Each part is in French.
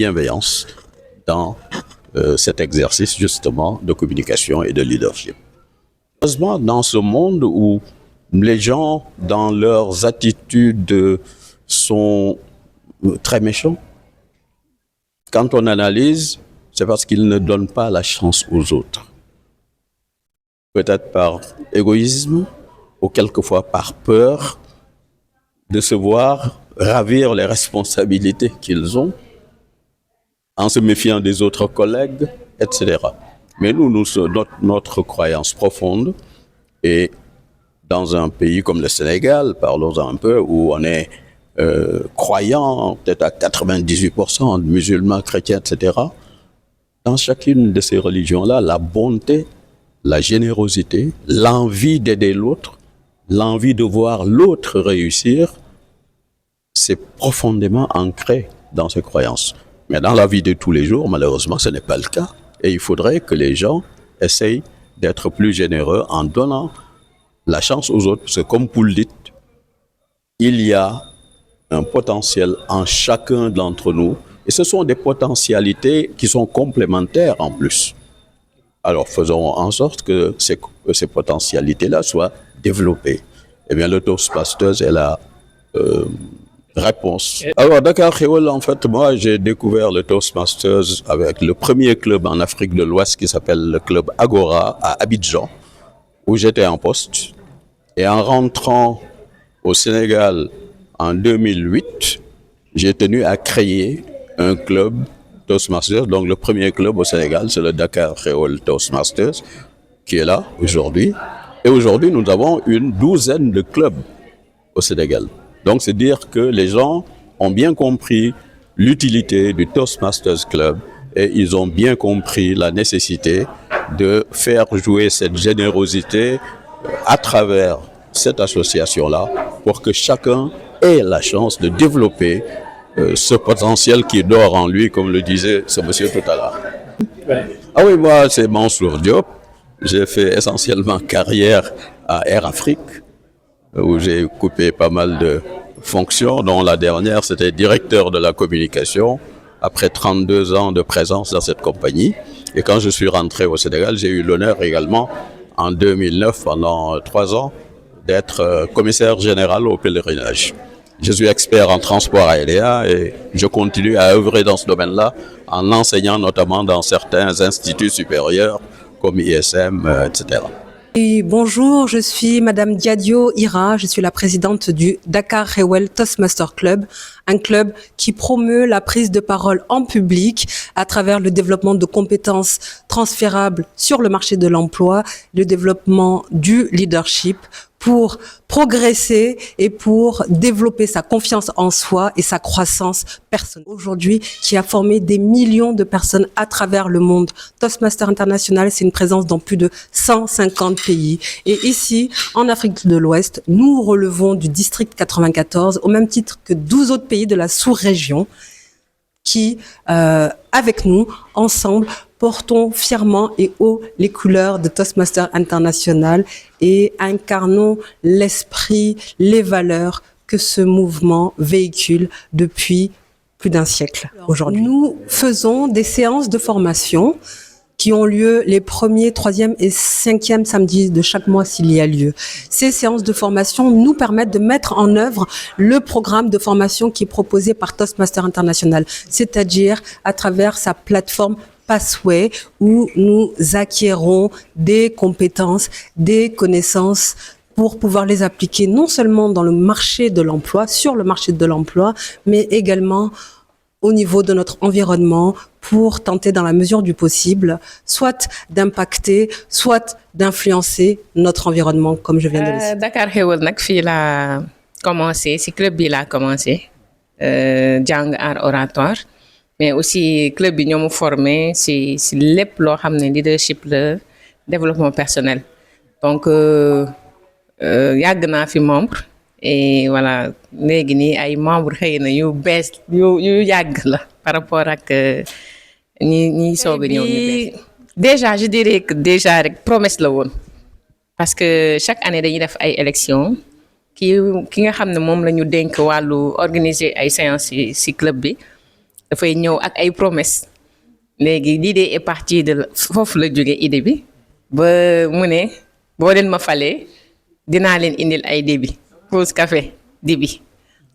bienveillance dans cet exercice justement de communication et de leadership. Heureusement, dans ce monde où les gens, dans leurs attitudes, sont très méchants, quand on analyse, c'est parce qu'ils ne donnent pas la chance aux autres. Peut-être par égoïsme ou quelquefois par peur de se voir ravir les responsabilités qu'ils ont en se méfiant des autres collègues, etc. Mais nous, notre croyance profonde est dans un pays comme le Sénégal, parlons un peu, où on est croyant, peut-être à 98%, musulmans, chrétiens, etc. Dans chacune de ces religions-là, la bonté, la générosité, l'envie d'aider l'autre, l'envie de voir l'autre réussir, c'est profondément ancré dans ces croyances. Mais dans la vie de tous les jours, malheureusement, ce n'est pas le cas. Et il faudrait que les gens essayent d'être plus généreux en donnant la chance aux autres. Parce que comme vous le dites, il y a un potentiel en chacun d'entre nous. Et ce sont des potentialités qui sont complémentaires en plus. Alors faisons en sorte que ces potentialités-là soient développées. Eh bien, le Toastmasters est la réponse. Alors, Dakar Xéwal, en fait, moi, j'ai découvert le Toastmasters avec le premier club en Afrique de l'Ouest qui s'appelle le club Agora à Abidjan, où j'étais en poste. Et en rentrant au Sénégal en 2008, j'ai tenu à créer un club Toastmasters. Donc, le premier club au Sénégal, c'est le Dakar Xéwal Toastmasters, qui est là aujourd'hui. Et aujourd'hui, nous avons une douzaine de clubs au Sénégal. Donc, c'est dire que les gens ont bien compris l'utilité du Toastmasters Club et ils ont bien compris la nécessité de faire jouer cette générosité à travers cette association-là pour que chacun ait la chance de développer ce potentiel qui dort en lui, comme le disait ce monsieur tout à l'heure. Ouais. Ah oui, moi, c'est Mansour Diop. J'ai fait essentiellement carrière à Air Afrique, où j'ai occupé pas mal de fonctions, dont la dernière, c'était directeur de la communication, après 32 ans de présence dans cette compagnie. Et quand je suis rentré au Sénégal, j'ai eu l'honneur également, en 2009, pendant 3 ans, d'être commissaire général au pèlerinage. Je suis expert en transport aérien et je continue à œuvrer dans ce domaine-là en enseignant notamment dans certains instituts supérieurs comme ISM, etc. Et bonjour, je suis Madame Diadio Ira, je suis la présidente du Dakar Xéwal Toastmaster Club, un club qui promeut la prise de parole en public à travers le développement de compétences transférables sur le marché de l'emploi, le développement du leadership pour progresser et pour développer sa confiance en soi et sa croissance personnelle. Aujourd'hui, qui a formé des millions de personnes à travers le monde. Toastmaster International, c'est une présence dans plus de 150 pays. Et ici, en Afrique de l'Ouest, nous relevons du district 94, au même titre que 12 autres pays de la sous-région, qui, avec nous, ensemble, portons fièrement et haut les couleurs de Toastmaster International et incarnons l'esprit, les valeurs que ce mouvement véhicule depuis plus d'un siècle aujourd'hui. Nous faisons des séances de formation qui ont lieu les 1er, 3e et 5e samedis de chaque mois s'il y a lieu. Ces séances de formation nous permettent de mettre en œuvre le programme de formation qui est proposé par Toastmaster International, c'est-à-dire à travers sa plateforme Pathway, où nous acquérons des compétences, des connaissances pour pouvoir les appliquer non seulement dans le marché de l'emploi, sur le marché de l'emploi, mais également au niveau de notre environnement pour tenter dans la mesure du possible, soit d'impacter, soit d'influencer notre environnement, comme je viens de le dire. Dakar Xéwal nag fii laa commencé, si club bi laa commencé, jàng art oratoire, mais aussi club bi ñoo mu formé si lépp loo xam ne leadership la développement personnel. Donc yàgg naa fi membre et voilà léegi nii ay membre xëy na yu bees yu yàgg la par rapport ak ñi soog a ñëw ñu bees. Déjà je dirais que déjà rek promesse la woon parce que chaque année dañuy def ay élections ki nga xam ne moom la ñu dénk wàllu organiser ay séances ci club bi dafay ñëw ak ay promesses léegi l'idée est partie de foofu la jóge idée bi ba mu ne boo leen ma falee dinaa leen indil ay débit pause café débit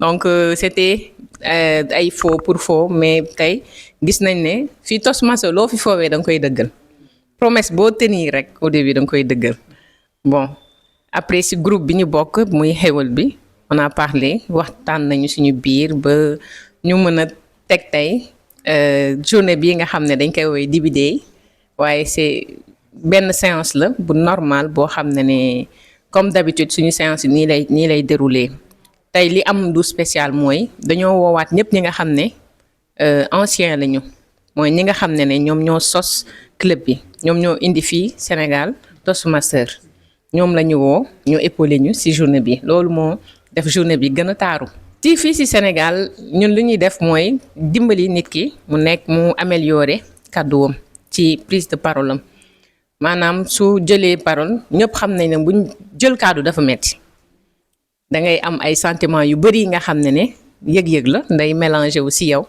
donc c'était ay faux pour faux mais tey gis nañ ne fii Toastmasters loo fi foowee da nga koy dëggal promesse boo tenir rek au début da nga koy dëggal bon après si groupe bi ñu bokk muy xewal bi on a parlé waxtaan nañu suñu biir ba ñu mën a teg tey journée bii nga xam ne dañ koy woowee Dibi Day waaye c'est benn séance la bu normal boo xam ne comme d'habitude suñu séance yi nii lay dérouler tey li am du spécial mooy dañoo woowaat ñëpp ñi nga xam ne ancien lañu mooy ñi nga xam ne ñoom ñoo sos club bi ñoom ñoo indi fii Sénégal Toastmasters ñoom la ñu woo ñu épaulé ñu ci journée bi loolu moo def journée bi gën a taaru. ci fii ci Sénégal ñun lu ñuy def mooy dimbali nit ki mu améliorer kàdduwam ci prise de parole am maanaam su jëlee parole ñëpp xam nañ ne buñ jël kàddu dafa metti da ngay am ay sentiments yu bari nga xam ne yëg-yëg la nday mélanger wu ci yow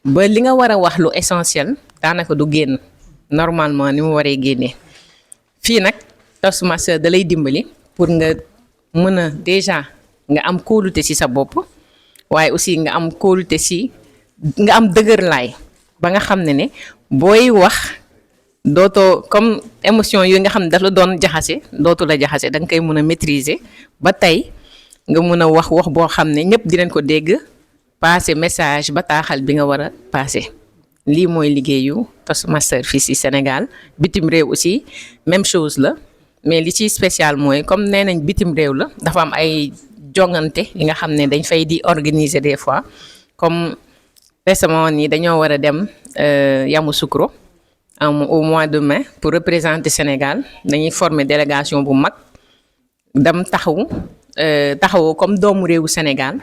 ba li nga war a wax lu essentiel daanaka du génn normalement ni mu waree génnee fii nag Toastmasters da lay dimbali pour nga mën a déjà nga am kóolute ci sa bopp waaye aussi nga am kóolute ci nga am dëgër laay ba nga xam ne booy wax dootoo comme émotion yooyu nga xam ne daf la doon jaxase dootu la jaxase da nga koy mën a maîtriser ba tey nga mën a wax boo xam ne ñëpp dinañ ko dégg passer message bataaxal bi nga war a passer lii mooy liggéeyu Toastmasters fii ci Sénégal bitim réew aussi même chose la mais li ci spécial mooy comme nee nañ bitim réew la dafa am ay jongante yi nga xam ne dañ fay di organiser des fois comme récemment nii dañoo war a dem Yamoussoukro au mois de mai pour représenter Sénégal dañuy former délégation bu mag dem taxawu comme doomu réewu Sénégal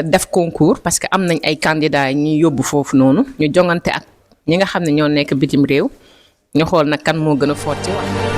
def concours parce que am nañ ay candidats ñuy yóbbu foofu noonu ñu jongante ak ñi nga xam ne ñoo nekk bitim réew ñu xool nag kan moo gën a fort ci wax